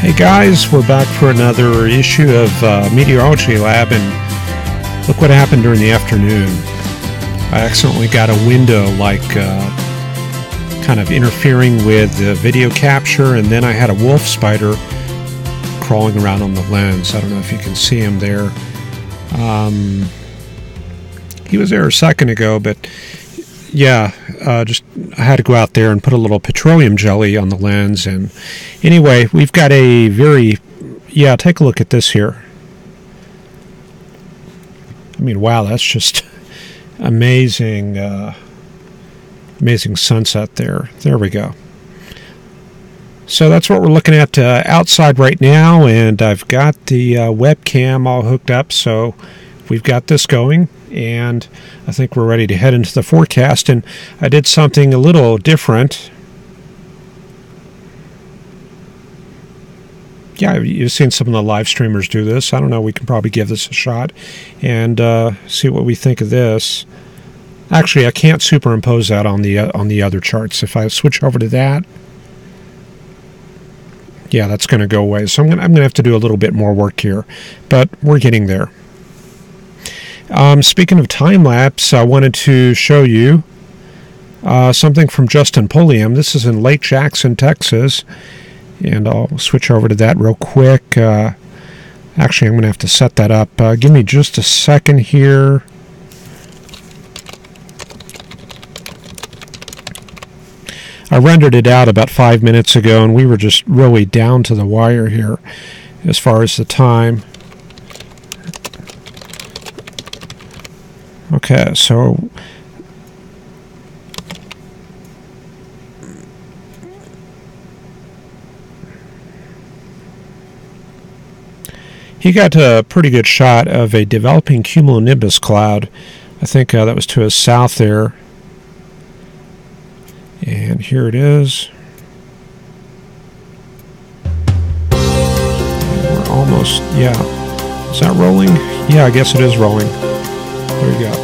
Hey guys, we're back for another issue of Meteorology Lab, and look what happened during the afternoon. I accidentally got a window kind of interfering with the video capture, and then I had a wolf spider crawling around on the lens. I don't know if you can see him there. He was there a second ago, but yeah, I had to go out there and put a little petroleum jelly on the lens. And anyway, we've got a take a look at this here. I mean, wow, that's just amazing, amazing sunset there. There we go. So that's what we're looking at outside right now, and I've got the webcam all hooked up, so we've got this going, and I think we're ready to head into the forecast. And I did something a little different. Yeah, you've seen some of the live streamers do this. I don't know, we can probably give this a shot and see what we think of this. Actually, I can't superimpose that on the other charts. If I switch over to that, yeah, that's going to go away. So I'm going to have to do a little bit more work here, but we're getting there. Speaking of time-lapse, I wanted to show you something from Justin Pulliam. This is in Lake Jackson, Texas, and I'll switch over to that real quick. Actually, I'm going to have to set that up. Give me just a second here. I rendered it out about 5 minutes ago, and we were just really down to the wire here as far as the time. Okay, so he got a pretty good shot of a developing cumulonimbus cloud. I think that was to his south there. And here it is. And we're almost, yeah. Is that rolling? Yeah, I guess it is rolling. There you go.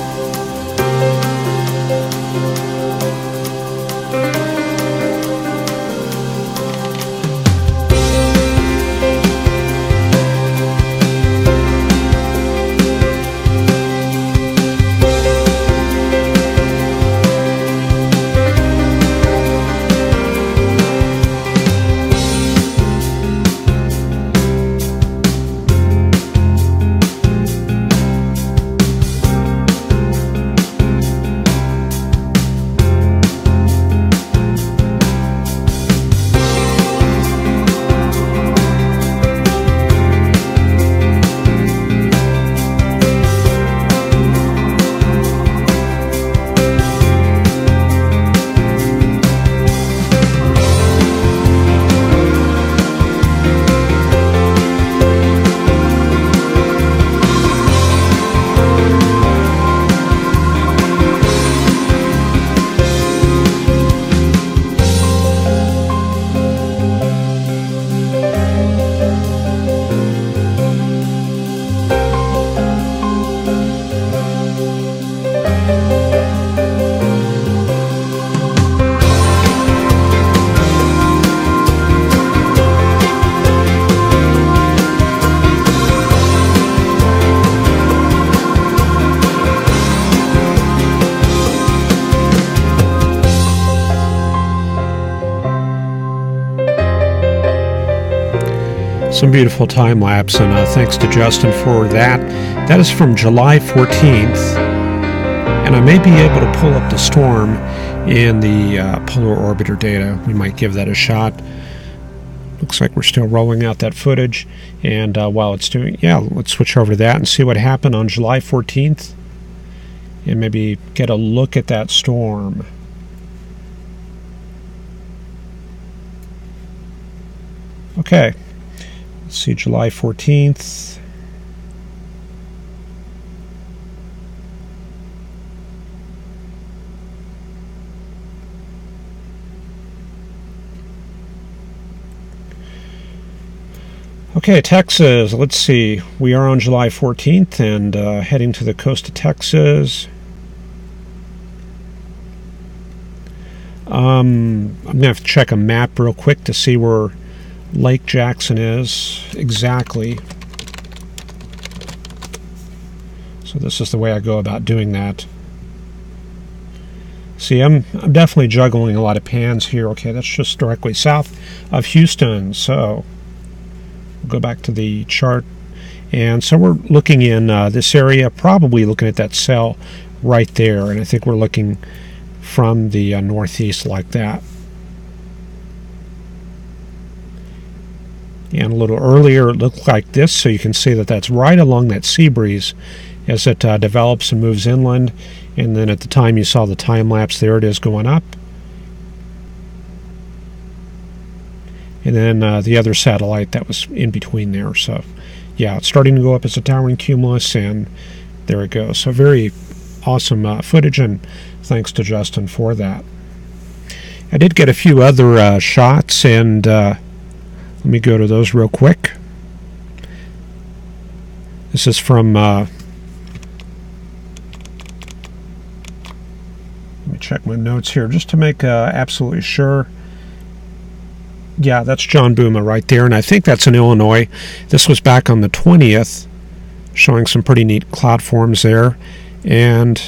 Some beautiful time lapse, and thanks to Justin for that. That is from July 14th, and I may be able to pull up the storm in the polar orbiter data. We might give that a shot. Looks like we're still rolling out that footage, and while it's doing, yeah, let's switch over to that and see what happened on July 14th, and maybe get a look at that storm. Okay. See, July 14th. Okay, Texas, let's see. We are on July 14th and heading to the coast of Texas. I'm going to have to check a map real quick to see where Lake Jackson is exactly. So this is the way I go about doing that. See, I'm definitely juggling a lot of pans here. Okay, that's just directly south of Houston. So we'll go back to the chart. And so we're looking in this area, probably looking at that cell right there. And I think we're looking from the northeast like that. And a little earlier it looked like this, so you can see that that's right along that sea breeze as it develops and moves inland. And then at the time you saw the time lapse, there it is going up. And then the other satellite that was in between there. So yeah, it's starting to go up as a towering cumulus, and there it goes. So very awesome footage, and thanks to Justin for that. I did get a few other shots, and let me go to those real quick. This is from let me check my notes here just to make absolutely sure. Yeah, that's John Booma right there, and I think that's in Illinois. This was back on the 20th, showing some pretty neat cloud forms there, and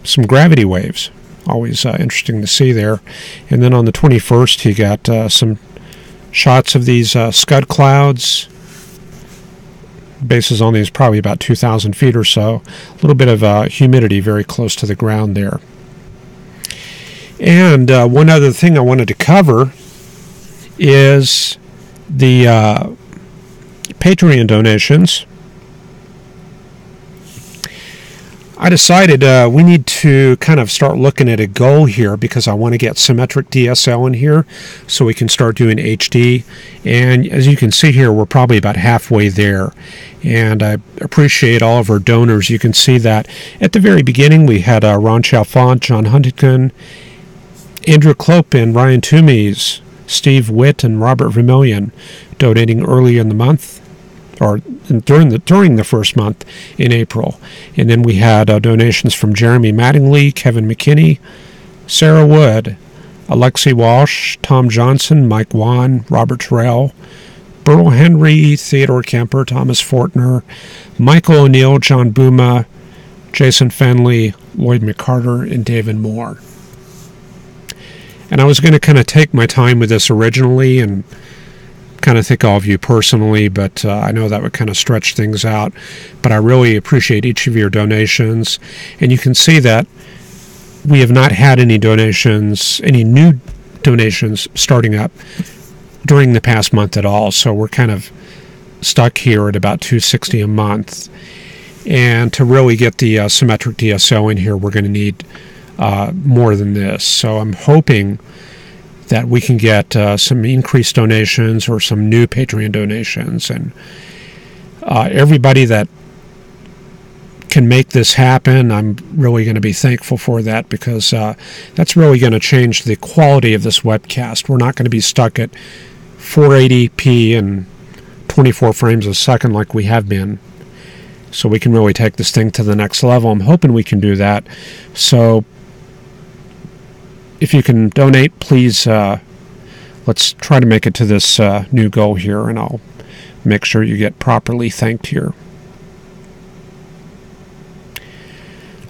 some gravity waves. Always interesting to see there. And then on the 21st, you got some shots of these scud clouds. Bases on these probably about 2,000 feet or so. A little bit of humidity very close to the ground there. And one other thing I wanted to cover is the Patreon donations. I decided we need to kind of start looking at a goal here, because I want to get symmetric DSL in here so we can start doing HD. And as you can see here, we're probably about halfway there. And I appreciate all of our donors. You can see that at the very beginning we had Ron Chalfant, John Huntington, Andrew Klopp, and Ryan Toomeys, Steve Witt, and Robert Vermillion donating early in the month, or during the first month in April. And then we had donations from Jeremy Mattingly, Kevin McKinney, Sarah Wood, Alexi Walsh, Tom Johnson, Mike Wan, Robert Terrell, Burl Henry, Theodore Kemper, Thomas Fortner, Michael O'Neill, John Booma, Jason Fenley, Lloyd McCarter, and David Moore. And I was going to kind of take my time with this originally and kind of think all of you personally, but I know that would kind of stretch things out. But I really appreciate each of your donations. And you can see that we have not had any donations, any new donations starting up during the past month at all. So we're kind of stuck here at about $260 a month. And to really get the symmetric DSO in here, we're going to need more than this. So I'm hoping that we can get some increased donations or some new Patreon donations. And everybody that can make this happen, I'm really going to be thankful for that, because that's really going to change the quality of this webcast. We're not going to be stuck at 480p and 24 frames a second like we have been. So we can really take this thing to the next level. I'm hoping we can do that. So if you can donate, please, let's try to make it to this new goal here, and I'll make sure you get properly thanked here.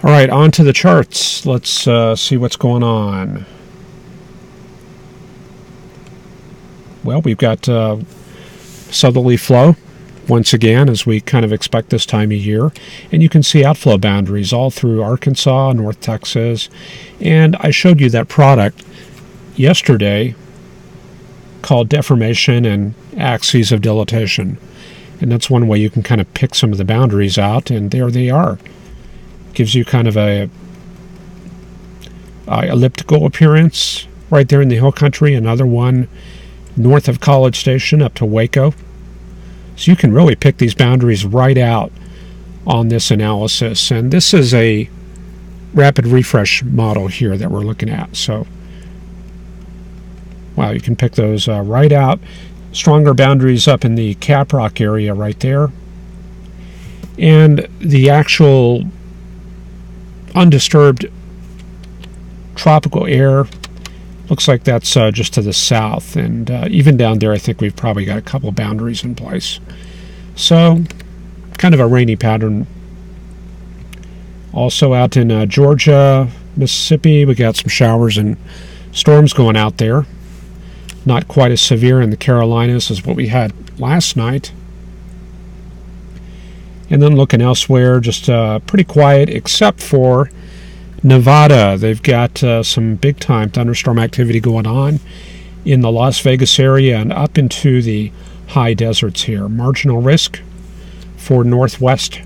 All right, on to the charts. Let's see what's going on. Well, we've got southerly flow once again, as we kind of expect this time of year. And you can see outflow boundaries all through Arkansas, North Texas. And I showed you that product yesterday called deformation and axes of dilatation. And that's one way you can kind of pick some of the boundaries out, and there they are. Gives you kind of a elliptical appearance right there in the hill country. Another one north of College Station up to Waco. So you can really pick these boundaries right out on this analysis. And this is a rapid refresh model here that we're looking at. So, wow, you can pick those right out. Stronger boundaries up in the Caprock area right there. And the actual undisturbed tropical air Looks like that's just to the south, and even down there I think we've probably got a couple of boundaries in place. So, kind of a rainy pattern. Also out in Georgia, Mississippi, we got some showers and storms going out there. Not quite as severe in the Carolinas as what we had last night. And then looking elsewhere, just pretty quiet except for Nevada. They've got some big-time thunderstorm activity going on in the Las Vegas area and up into the high deserts here. Marginal risk for northwest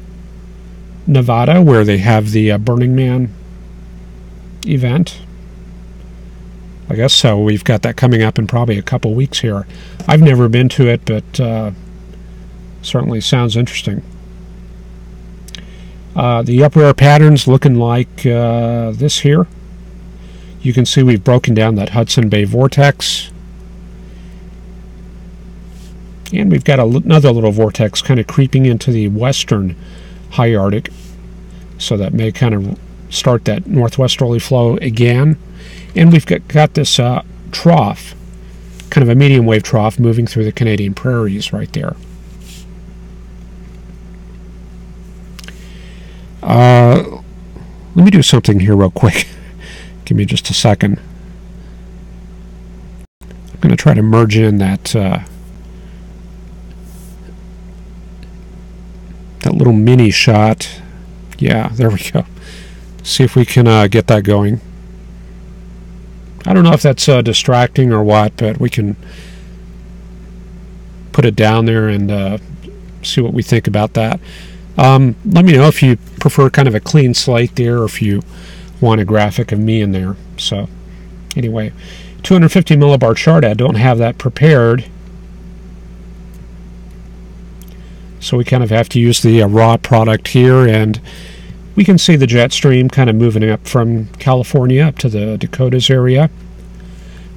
Nevada, where they have the Burning Man event. I guess so. We've got that coming up in probably a couple weeks here. I've never been to it, but certainly sounds interesting. The upper air patterns looking like this here. You can see we've broken down that Hudson Bay vortex. And we've got another little vortex kind of creeping into the western high Arctic. So that may kind of start that northwesterly flow again. And we've got this trough, kind of a medium wave trough moving through the Canadian prairies right there. Let me do something here real quick. Give me just a second. I'm going to try to merge in that that little mini shot. Yeah, there we go. See if we can get that going. I don't know if that's distracting or what, but we can put it down there and see what we think about that. Let me know if you prefer kind of a clean slate there, or if you want a graphic of me in there. So anyway, 250 millibar chart. I don't have that prepared, so we kind of have to use the raw product here, and we can see the jet stream kind of moving up from California up to the Dakotas area.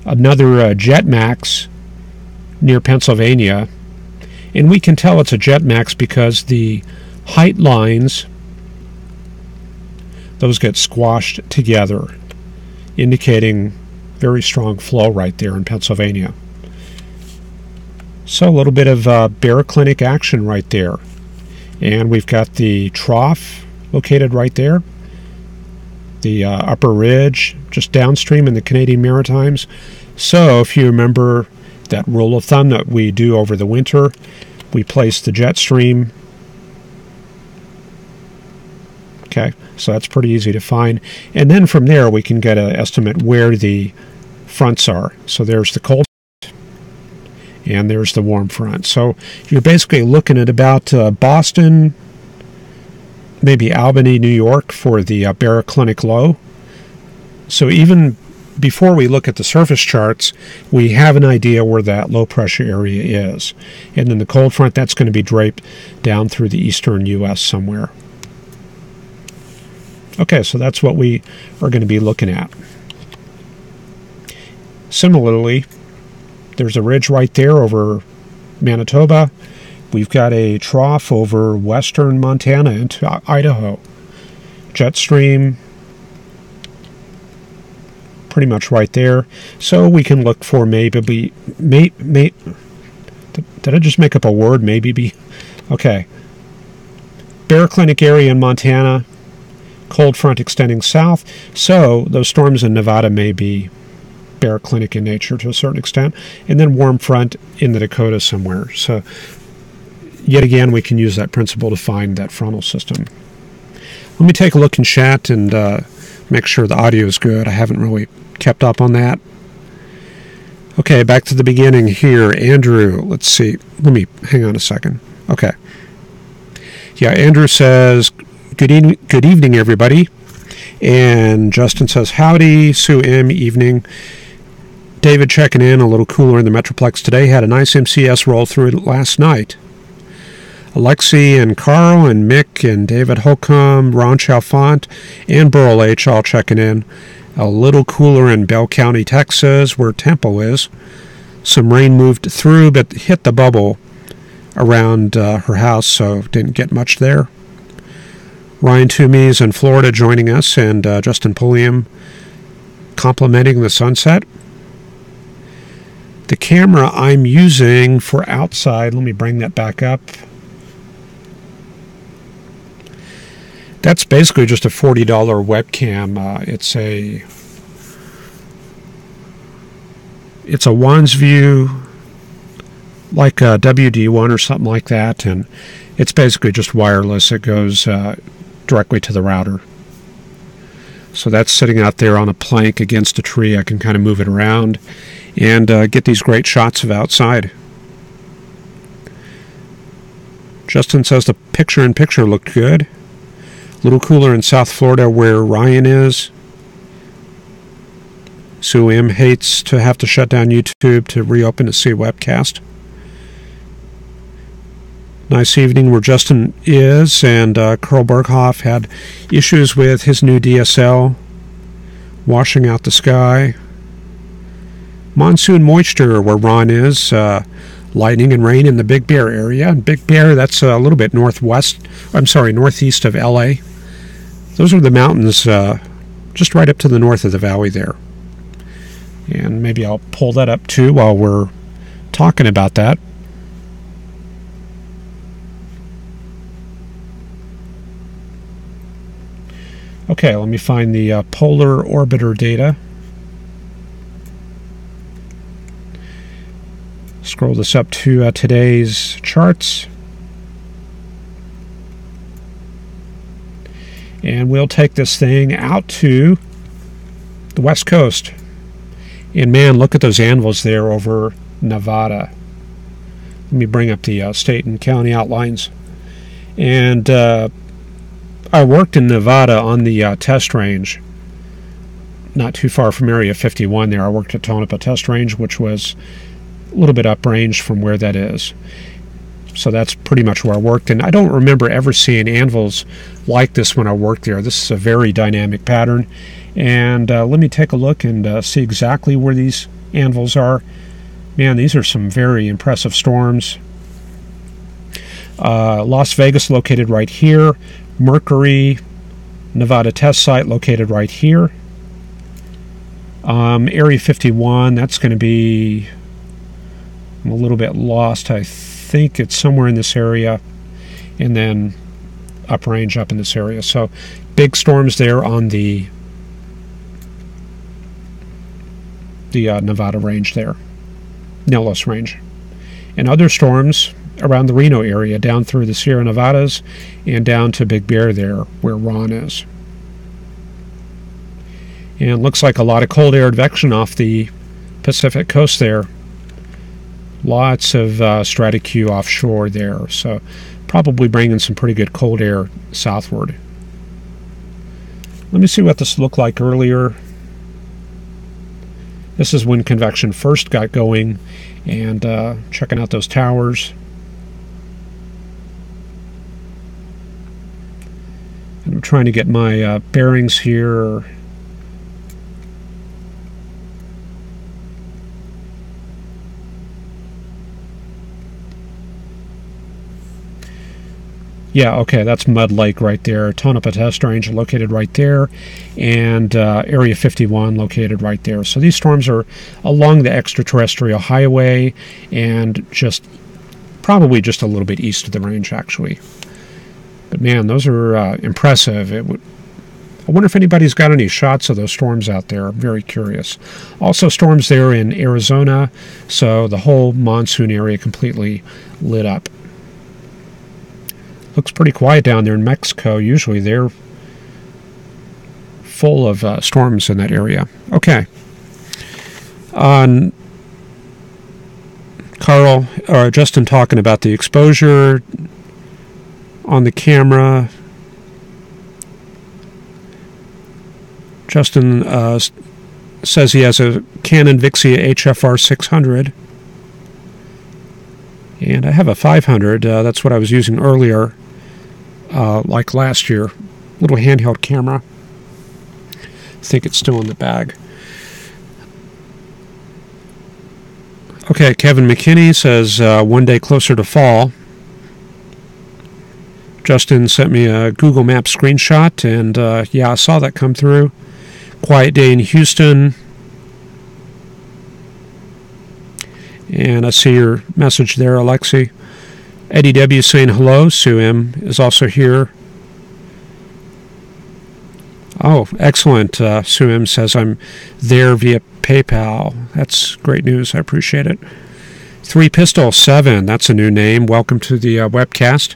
Another jet max near Pennsylvania, and we can tell it's a jet max because the height lines, those get squashed together, indicating very strong flow right there in Pennsylvania. So a little bit of baroclinic action right there. And we've got the trough located right there, the upper ridge just downstream in the Canadian Maritimes. So if you remember that rule of thumb that we do over the winter, we place the jet stream. Okay, so that's pretty easy to find. And then from there we can get an estimate where the fronts are. So there's the cold and there's the warm front. So you're basically looking at about Boston, maybe Albany, New York for the baroclinic low. So even before we look at the surface charts, we have an idea where that low pressure area is. And then the cold front, that's going to be draped down through the eastern U.S. somewhere. Okay, so that's what we are going to be looking at. Similarly, there's a ridge right there over Manitoba. We've got a trough over western Montana into Idaho. Jet stream pretty much right there. So we can look for maybe did I just make up a word? Maybe. Okay. Baroclinic area in Montana. Cold front extending south. So those storms in Nevada may be baroclinic in nature to a certain extent. And then warm front in the Dakotas somewhere. So yet again, we can use that principle to find that frontal system. Let me take a look in chat and make sure the audio is good. I haven't really kept up on that. Okay, back to the beginning here. Andrew, let's see. Let me hang on a second. Okay. Yeah, Andrew says, good evening, everybody. And Justin says, howdy. Sue M, evening. David checking in, a little cooler in the Metroplex today. Had a nice MCS roll through it last night. Alexi and Carl and Mick and David Holcomb, Ron Chalfant, and Burl H all checking in. A little cooler in Bell County, Texas, where Temple is. Some rain moved through, but hit the bubble around her house, so didn't get much there. Ryan Toomey's in Florida joining us, and Justin Pulliam complimenting the sunset. The camera I'm using for outside, let me bring that back up. That's basically just a $40 webcam. It's a Wands View, like a WD1 or something like that, and it's basically just wireless. It goes directly to the router. So that's sitting out there on a plank against a tree. I can kind of move it around and get these great shots of outside. Justin says the picture-in-picture looked good. A little cooler in South Florida where Ryan is. Sue M hates to have to shut down YouTube to reopen to see a webcast. Nice evening where Justin is, and Carl Berghoff had issues with his new DSL washing out the sky. Monsoon moisture where Ron is. Lightning and rain in the Big Bear area. And Big Bear, that's a little bit northeast of LA. Those are the mountains just right up to the north of the valley there. And maybe I'll pull that up too while we're talking about that. Okay, let me find the polar orbiter data. Scroll this up to today's charts. And we'll take this thing out to the west coast. And man, look at those anvils there over Nevada. Let me bring up the state and county outlines. And I worked in Nevada on the test range, not too far from Area 51 there. I worked at Tonopah Test Range, which was a little bit uprange from where that is. So that's pretty much where I worked. And I don't remember ever seeing anvils like this when I worked there. This is a very dynamic pattern. And let me take a look and see exactly where these anvils are. Man, these are some very impressive storms. Las Vegas located right here. Mercury, Nevada test site located right here. Area 51, that's going to be, I'm a little bit lost. I think it's somewhere in this area, and then uprange up in this area. So big storms there on the Nevada range there, Nelos range, and other storms around the Reno area, down through the Sierra Nevadas and down to Big Bear there where Ron is. And looks like a lot of cold air advection off the Pacific coast there. Lots of stratoQ offshore there, so probably bringing some pretty good cold air southward. Let me see what this looked like earlier. This is when convection first got going, and checking out those towers. I'm trying to get my bearings here. Yeah, okay, that's Mud Lake right there. Tonopah Test Range located right there, and Area 51 located right there. So these storms are along the extraterrestrial highway and just probably just a little bit east of the range, actually. But man, those are impressive. I wonder if anybody's got any shots of those storms out there. I'm very curious. Also storms there in Arizona, so the whole monsoon area completely lit up. Looks pretty quiet down there in Mexico. Usually they're full of storms in that area. Okay. Justin talking about the exposure on the camera. Justin says he has a Canon Vixia HFR 600. And I have a 500. That's what I was using earlier, like last year. Little handheld camera. I think it's still in the bag. Okay, Kevin McKinney says, one day closer to fall. Justin sent me a Google Maps screenshot, and yeah, I saw that come through. Quiet day in Houston. And I see your message there, Alexi. Eddie W. saying hello. Sue M. is also here. Oh, excellent. Sue M. says I'm there via PayPal. That's great news. I appreciate it. 3 Pistol 7. That's a new name. Welcome to the webcast.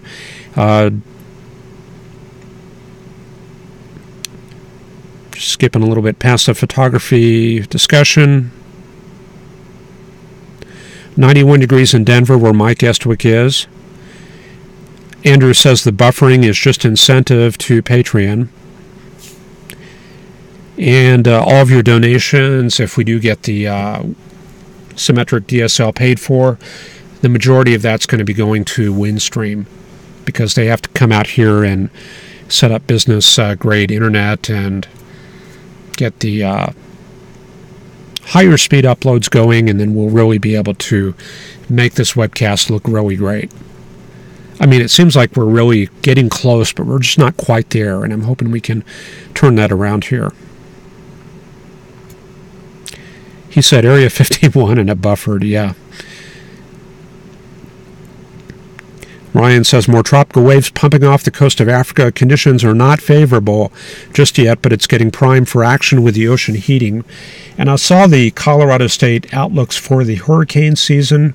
Just skipping a little bit past the photography discussion. 91 degrees in Denver, where Mike Estwick is. Andrew says the buffering is just incentive to Patreon. And all of your donations, if we do get the symmetric DSL paid for, the majority of that's going to be going to Windstream, because they have to come out here and set up business grade internet and get the higher speed uploads going, and then we'll really be able to make this webcast look really great. I mean, it seems like we're really getting close, but we're just not quite there, and I'm hoping we can turn that around here. He said Area 51 and it buffered, yeah. Ryan says more tropical waves pumping off the coast of Africa. Conditions are not favorable just yet, but it's getting primed for action with the ocean heating. And I saw the Colorado State outlooks for the hurricane season,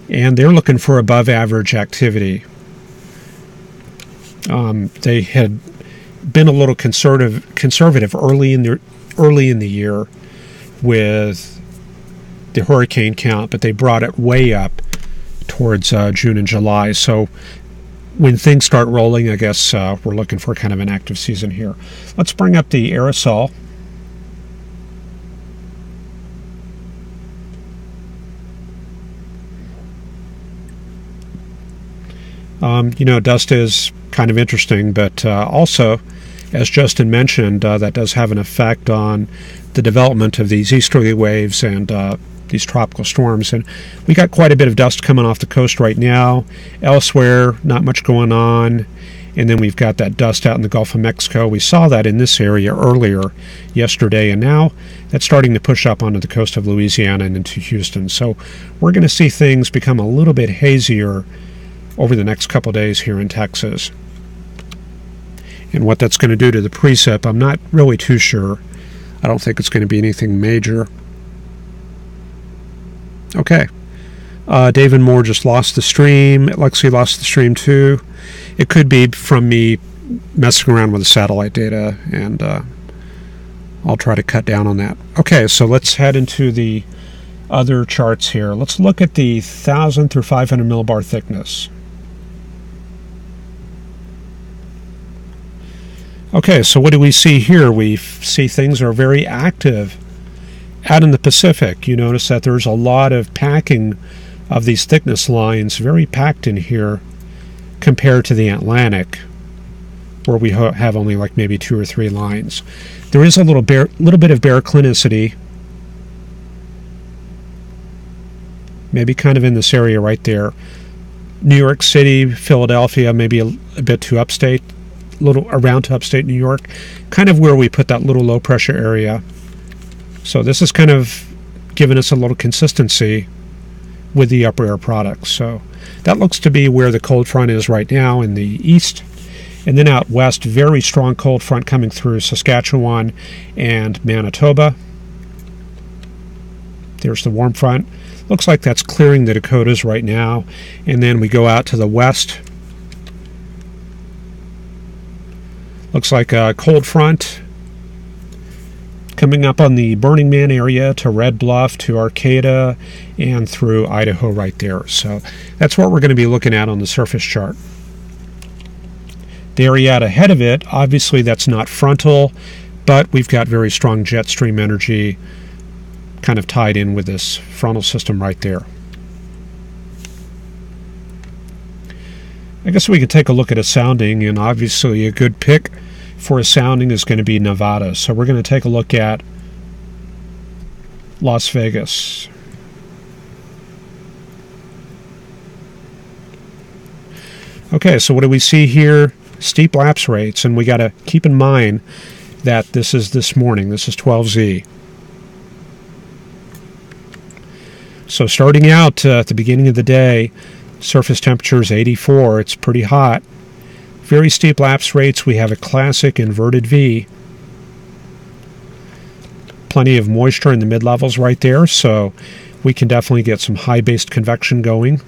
and they're looking for above average activity. They had been a little conservative early in the year with the hurricane count, but they brought it way up towards June and July. So when things start rolling, I guess we're looking for kind of an active season here. Let's bring up the aerosol. Dust is kind of interesting, but also, as Justin mentioned, that does have an effect on the development of these easterly waves and these tropical storms. And we got quite a bit of dust coming off the coast right now. Elsewhere, not much going on. And then we've got that dust out in the Gulf of Mexico. We saw that in this area earlier yesterday, and now that's starting to push up onto the coast of Louisiana and into Houston. So we're going to see things become a little bit hazier over the next couple days here in Texas. And what that's going to do to the precip, I'm not really too sure. I don't think it's going to be anything major. Okay. David Moore just lost the stream. Lexi lost the stream too. It could be from me messing around with the satellite data, and I'll try to cut down on that. Okay, so let's head into the other charts here. Let's look at the 1,000 through 500 millibar thickness. Okay, so what do we see here? We see things are very active out in the Pacific. You notice that there's a lot of packing of these thickness lines, very packed in here compared to the Atlantic, where we have only like maybe 2 or 3 lines. There is a little bit of baroclinicity, maybe kind of in this area right there. New York City, Philadelphia, maybe a bit too upstate. Little around to upstate New York, kind of where we put that little low pressure area. So this is kind of giving us a little consistency with the upper air products. So that looks to be where the cold front is right now in the east. And then out west, very strong cold front coming through Saskatchewan and Manitoba. There's the warm front. Looks like that's clearing the Dakotas right now. And then we go out to the west. Looks like a cold front coming up on the Burning Man area to Red Bluff, to Arcata, and through Idaho right there. So that's what we're going to be looking at on the surface chart. The area out ahead of it, obviously that's not frontal, but we've got very strong jet stream energy kind of tied in with this frontal system right there. I guess we could take a look at a sounding, and obviously a good pick for a sounding is going to be Nevada. So we're going to take a look at Las Vegas. Okay, so what do we see here? Steep lapse rates, and we got to keep in mind that this is this morning. This is 12Z. So starting out at the beginning of the day, surface temperature is 84. It's pretty hot. Very steep lapse rates. We have a classic inverted V. Plenty of moisture in the mid-levels right there, so we can definitely get some high-based convection going.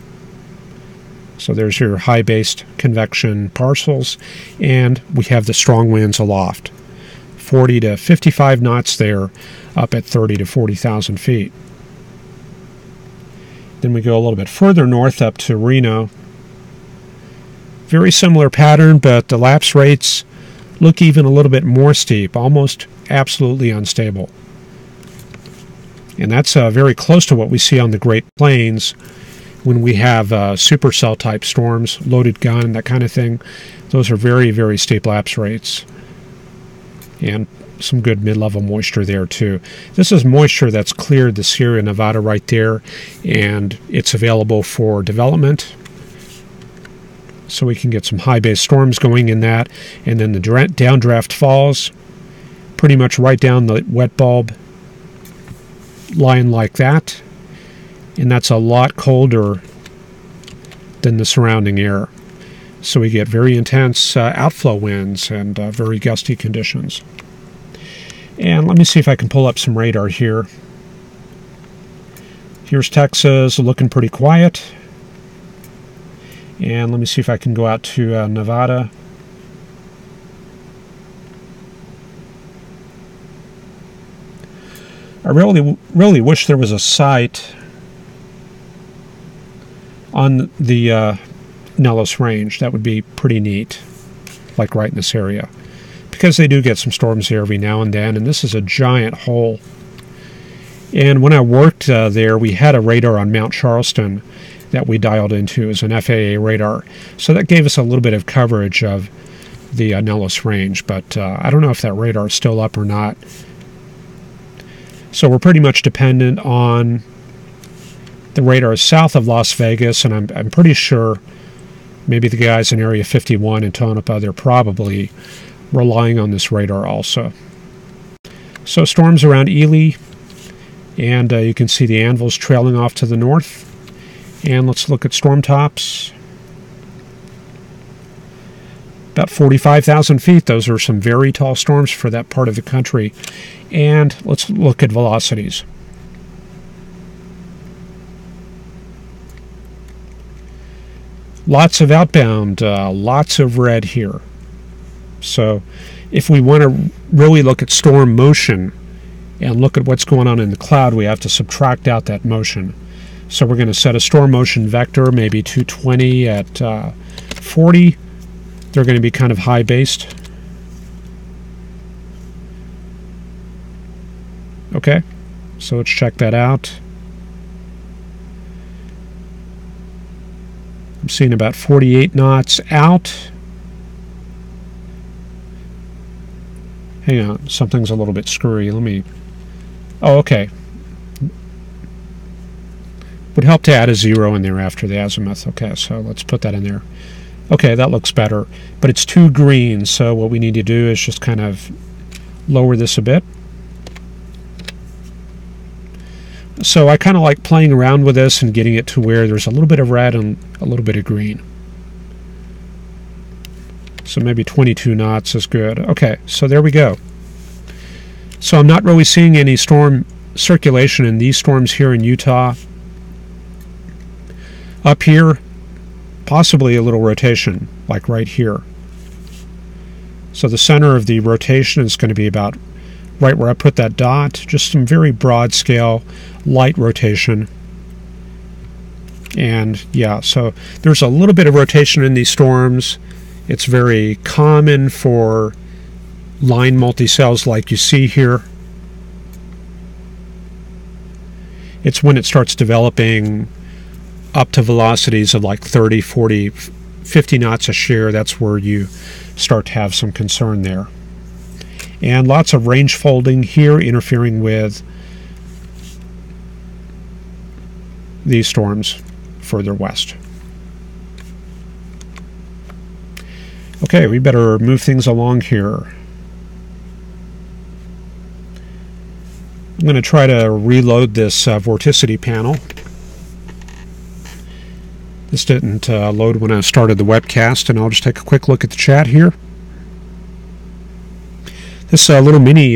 So there's your high-based convection parcels, and we have the strong winds aloft. 40 to 55 knots there, up at 30 to 40,000 feet. Then we go a little bit further north up to Reno. Very similar pattern, but the lapse rates look even a little bit more steep, almost absolutely unstable. And that's very close to what we see on the Great Plains when we have supercell type storms, loaded gun, that kind of thing. Those are very, very steep lapse rates. And some good mid-level moisture there too. This is moisture that's cleared the Sierra Nevada right there, and it's available for development. So we can get some high-based storms going in that. And then the downdraft falls pretty much right down the wet bulb line like that, and that's a lot colder than the surrounding air. So we get very intense outflow winds and very gusty conditions. And let me see if I can pull up some radar here. Here's Texas, looking pretty quiet. And let me see if I can go out to Nevada. I really wish there was a site on the Nellis Range. That would be pretty neat, like right in this area, because they do get some storms here every now and then, and this is a giant hole. And when I worked there, we had a radar on Mount Charleston that we dialed into as an FAA radar, so that gave us a little bit of coverage of the Nellis Range, but I don't know if that radar is still up or not. So we're pretty much dependent on the radar south of Las Vegas, and I'm pretty sure maybe the guys in Area 51 and Tonopah, they're probably relying on this radar also. So storms around Ely, and you can see the anvils trailing off to the north. And let's look at storm tops. About 45,000 feet. Those are some very tall storms for that part of the country. And let's look at velocities. Lots of outbound, lots of red here. So if we want to really look at storm motion and look at what's going on in the cloud, we have to subtract out that motion. So we're going to set a storm motion vector, maybe 220 at 40. They're going to be kind of high-based. Okay, so let's check that out. I'm seeing about 48 knots out. Hang on, something's a little bit screwy. Let me... Oh, okay. Would help to add a 0 in there after the azimuth. Okay, so let's put that in there. Okay, that looks better. But it's too green, so what we need to do is just kind of lower this a bit. So I kind of like playing around with this and getting it to where there's a little bit of red and a little bit of green. So maybe 22 knots is good. Okay, so there we go. So I'm not really seeing any storm circulation in these storms here in Utah. Up here, possibly a little rotation, like right here. So the center of the rotation is going to be about right where I put that dot, just some very broad scale, light rotation. And yeah, so there's a little bit of rotation in these storms. It's very common for line multicells like you see here. It's when it starts developing up to velocities of like 30, 40, 50 knots a shear, that's where you start to have some concern there. And lots of range folding here interfering with these storms further west. Okay, we better move things along here. I'm going to try to reload this vorticity panel. This didn't load when I started the webcast, and I'll just take a quick look at the chat here. This little mini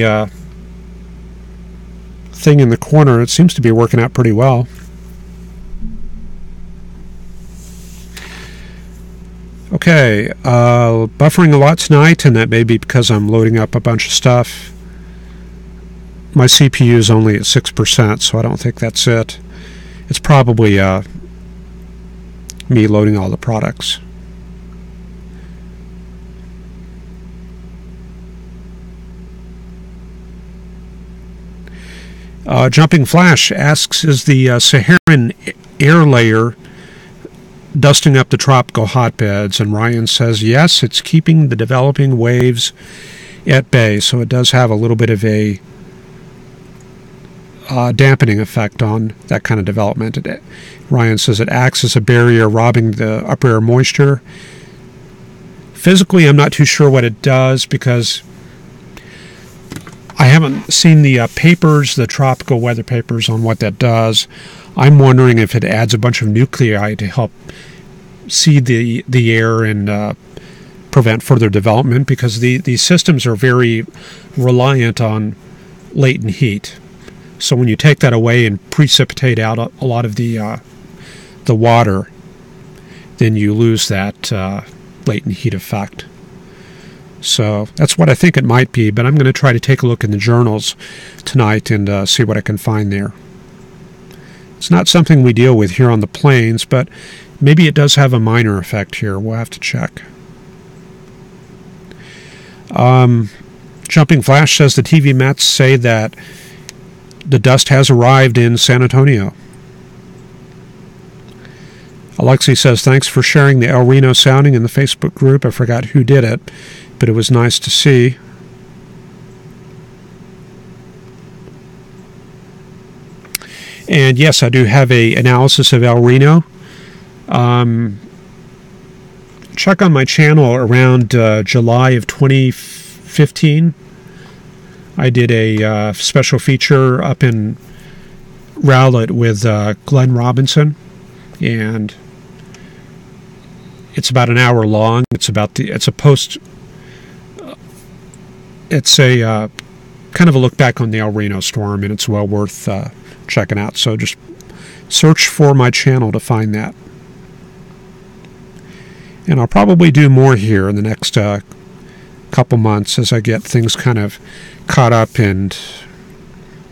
thing in the corner, it seems to be working out pretty well. Okay, buffering a lot tonight, and that may be because I'm loading up a bunch of stuff. My CPU is only at 6%, so I don't think that's it. It's probably me loading all the products. Jumping Flash asks, is the Saharan air layer dusting up the tropical hotbeds? And Ryan says, yes, it's keeping the developing waves at bay, so it does have a little bit of a dampening effect on that kind of development. Ryan says it acts as a barrier, robbing the upper air moisture. Physically, I'm not too sure what it does because I haven't seen the papers, the tropical weather papers, on what that does. I'm wondering if it adds a bunch of nuclei to help seed the air and prevent further development, because these systems are very reliant on latent heat. So when you take that away and precipitate out a lot of the water, then you lose that latent heat effect. So that's what I think it might be, but I'm going to try to take a look in the journals tonight and see what I can find there. It's not something we deal with here on the plains, but maybe it does have a minor effect here. We'll have to check. Jumping Flash says the TV Mets say that the dust has arrived in San Antonio. Alexi says, thanks for sharing the El Reno sounding in the Facebook group. I forgot who did it, but it was nice to see. And yes, I do have an analysis of El Reno. Check on my channel around July of 2015. I did a special feature up in Rowlett with Glenn Robinson, and it's about an hour long. It's a kind of a look back on the El Reno storm, and it's well worth checking out. So just search for my channel to find that. And I'll probably do more here in the next couple months as I get things kind of caught up, and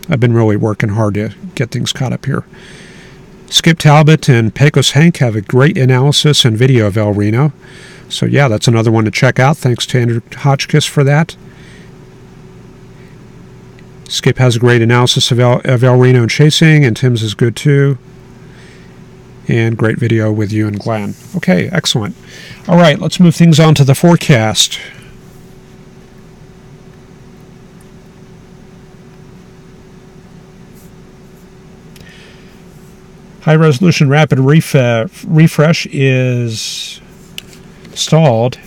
I've been really working hard to get things caught up here. Skip Talbot and Pecos Hank have a great analysis and video of El Reno. So yeah, that's another one to check out. Thanks to Andrew Hotchkiss for that. Skip has a great analysis of El Reno and chasing, and Tim's is good too. And great video with you and Glenn. Okay, excellent. All right, let's move things on to the forecast. High resolution rapid refresh is stalled.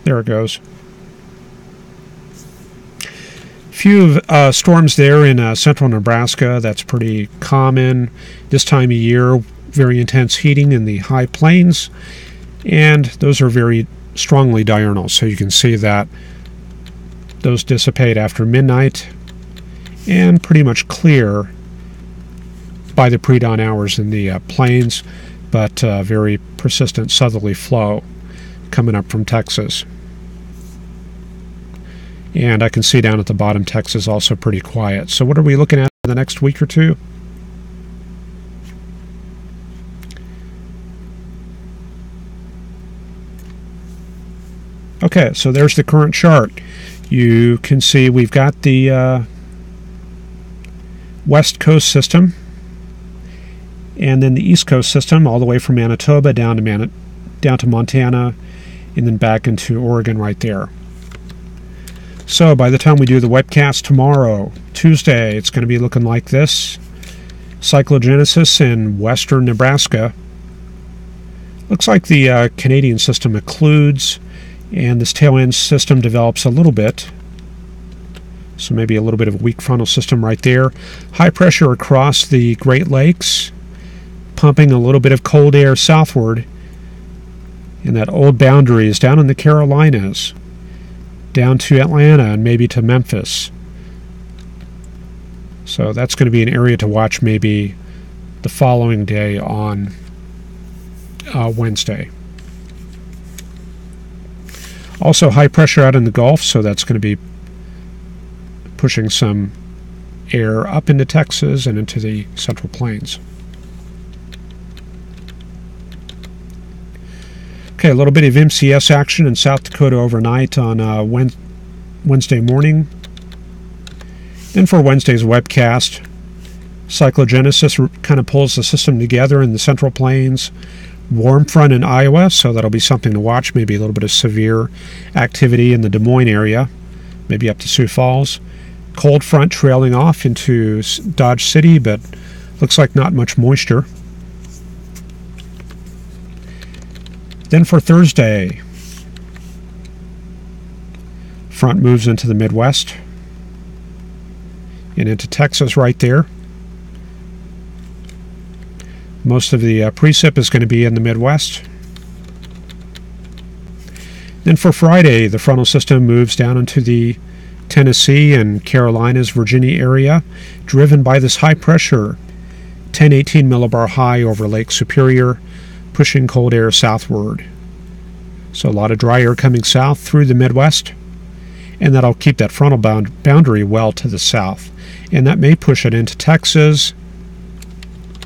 There it goes. Few storms there in central Nebraska. That's pretty common this time of year. Very intense heating in the high plains, and those are very strongly diurnal, so you can see that those dissipate after midnight and pretty much clear by the pre-dawn hours in the plains, but very persistent southerly flow coming up from Texas. And I can see down at the bottom, Texas also pretty quiet. So what are we looking at for the next week or two? Okay, so there's the current chart. You can see we've got the West Coast system, and then the East Coast system all the way from Manitoba down to Montana, and then back into Oregon right there. So by the time we do the webcast tomorrow, Tuesday, it's going to be looking like this. Cyclogenesis in western Nebraska. Looks like the Canadian system occludes, and this tail end system develops a little bit. So maybe a little bit of a weak frontal system right there. High pressure across the Great Lakes, pumping a little bit of cold air southward, and that old boundary is down in the Carolinas, down to Atlanta and maybe to Memphis. So that's going to be an area to watch maybe the following day on Wednesday. Also high pressure out in the Gulf, so that's going to be pushing some air up into Texas and into the Central Plains. Okay, a little bit of MCS action in South Dakota overnight on Wednesday morning. Then for Wednesday's webcast, cyclogenesis kind of pulls the system together in the Central Plains. Warm front in Iowa, so that'll be something to watch. Maybe a little bit of severe activity in the Des Moines area, maybe up to Sioux Falls. Cold front trailing off into Dodge City, but looks like not much moisture. Then for Thursday, front moves into the Midwest and into Texas right there. Most of the precip is going to be in the Midwest. Then for Friday, the frontal system moves down into the Tennessee and Carolinas, Virginia area, driven by this high pressure, 1018 millibar high over Lake Superior, pushing cold air southward. So a lot of dry air coming south through the Midwest, and that'll keep that frontal boundary well to the south. And that may push it into Texas.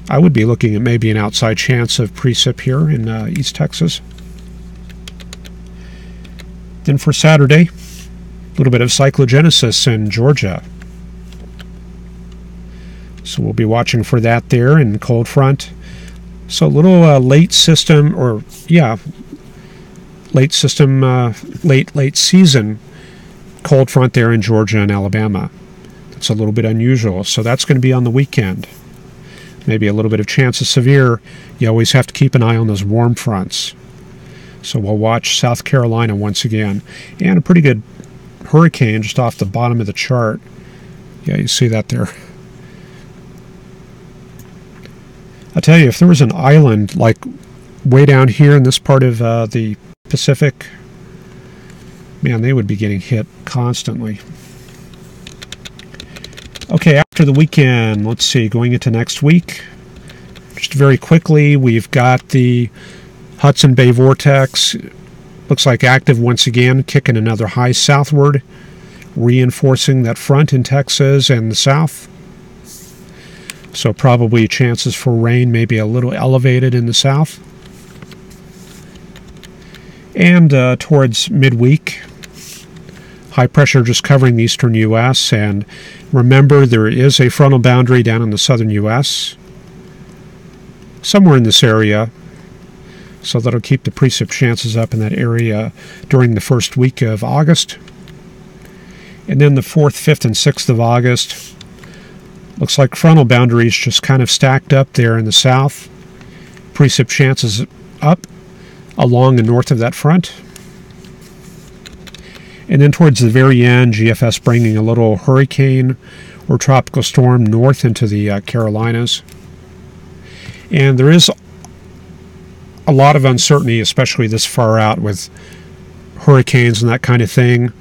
I would be looking at maybe an outside chance of precip here in East Texas. Then for Saturday, a little bit of cyclogenesis in Georgia. So we'll be watching for that there in cold front. So a little late season cold front there in Georgia and Alabama. That's a little bit unusual. So that's going to be on the weekend. Maybe a little bit of chance of severe. You always have to keep an eye on those warm fronts. So we'll watch South Carolina once again. And a pretty good hurricane just off the bottom of the chart. Yeah, you see that there. I'll tell you, if there was an island like way down here in this part of the Pacific, man, they would be getting hit constantly. Okay, after the weekend, let's see, going into next week, just very quickly, we've got the Hudson Bay vortex. Looks like active once again, kicking another high southward, reinforcing that front in Texas and the south. So probably chances for rain maybe a little elevated in the south. And towards midweek, high pressure just covering the eastern U.S. And remember, there is a frontal boundary down in the southern U.S. somewhere in this area. So that'll keep the precip chances up in that area during the first week of August. And then the 4th, 5th, and 6th of August, looks like frontal boundaries just kind of stacked up there in the south. Precip chances up along and north of that front. And then towards the very end, GFS bringing a little hurricane or tropical storm north into the Carolinas. And there is a lot of uncertainty, especially this far out with hurricanes and that kind of thing.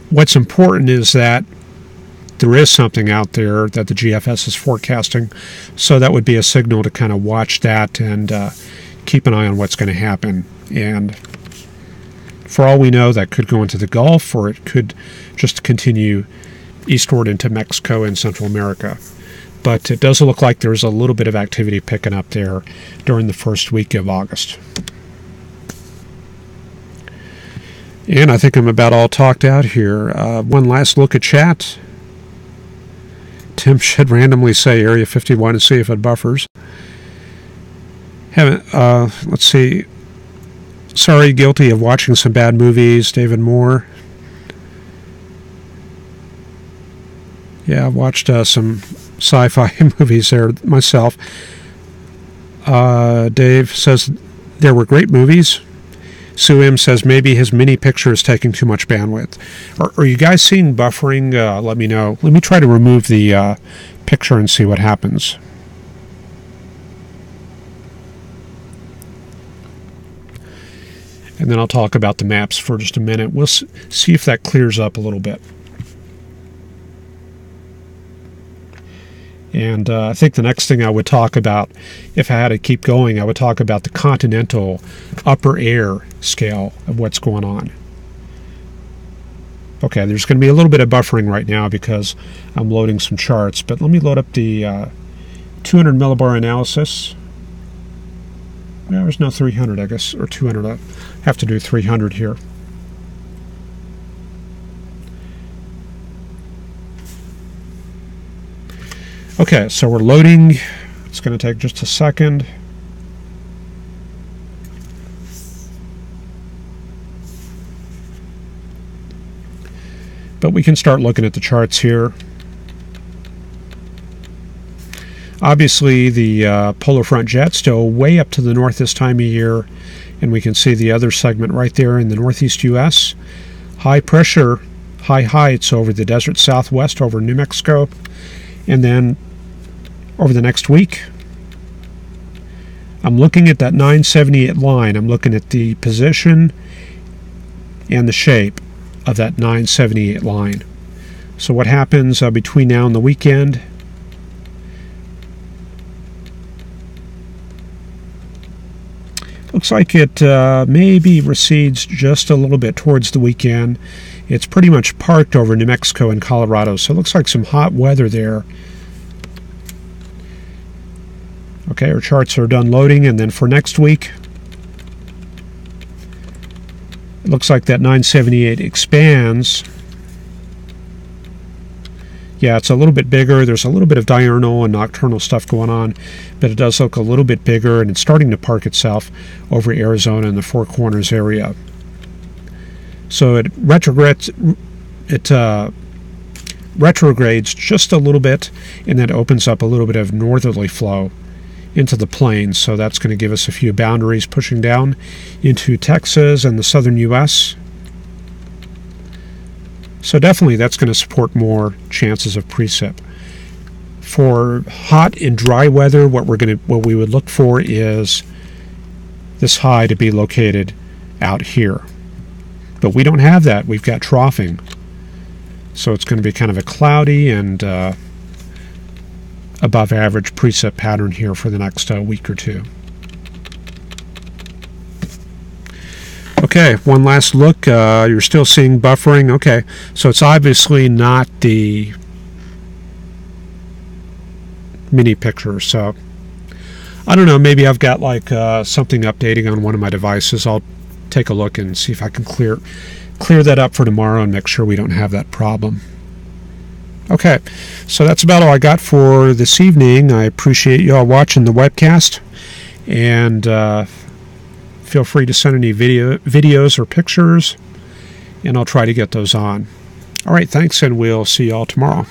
What's important is that there is something out there that the GFS is forecasting, so that would be a signal to kind of watch that and keep an eye on what's going to happen. And for all we know, that could go into the Gulf, or it could just continue eastward into Mexico and Central America. But it does look like there's a little bit of activity picking up there during the first week of August. And I think I'm about all talked out here. One last look at chat. Tim should randomly say Area 51 and see if it buffers. Let's see. Sorry, guilty of watching some bad movies. David Moore. Yeah, I've watched some sci-fi movies there myself. Dave says there were great movies. Sue M says maybe his mini picture is taking too much bandwidth. Are you guys seeing buffering? Let me know. Let me try to remove the picture and see what happens. and then I'll talk about the maps for just a minute. We'll see if that clears up a little bit. And I think the next thing I would talk about, if I had to keep going, I would talk about the continental upper air scale of what's going on. Okay, there's going to be a little bit of buffering right now because I'm loading some charts, but let me load up the 200 millibar analysis. Well, there's no 300, I guess, or 200. I have to do 300 here. Okay, so we're loading. It's going to take just a second. But we can start looking at the charts here. Obviously, the polar front jet still way up to the north this time of year, and we can see the other segment right there in the northeast U.S. High pressure, high heights over the desert southwest over New Mexico, and then over the next week, I'm looking at that 978 line. I'm looking at the position and the shape of that 978 line. So what happens between now and the weekend? Looks like it maybe recedes just a little bit towards the weekend. It's pretty much parked over New Mexico and Colorado, so it looks like some hot weather there. Okay, our charts are done loading, and then for next week, it looks like that 978 expands. Yeah, it's a little bit bigger. There's a little bit of diurnal and nocturnal stuff going on, but it does look a little bit bigger, and it's starting to park itself over Arizona and the Four Corners area. So it retrogrades just a little bit, and then opens up a little bit of northerly flow into the plains. So that's going to give us a few boundaries pushing down into Texas and the southern U.S. So definitely that's going to support more chances of precip. For hot and dry weather, what we would look for is this high to be located out here. But we don't have that. We've got troughing. So it's going to be kind of a cloudy and above average precip pattern here for the next week or two. Okay, one last look. You're still seeing buffering. Okay, so it's obviously not the mini picture. So I don't know, maybe I've got like something updating on one of my devices. I'll take a look and see if I can clear that up for tomorrow and make sure we don't have that problem. Okay, so that's about all I got for this evening. I appreciate you all watching the webcast, and feel free to send any videos or pictures, and I'll try to get those on. All right, thanks, and we'll see you all tomorrow.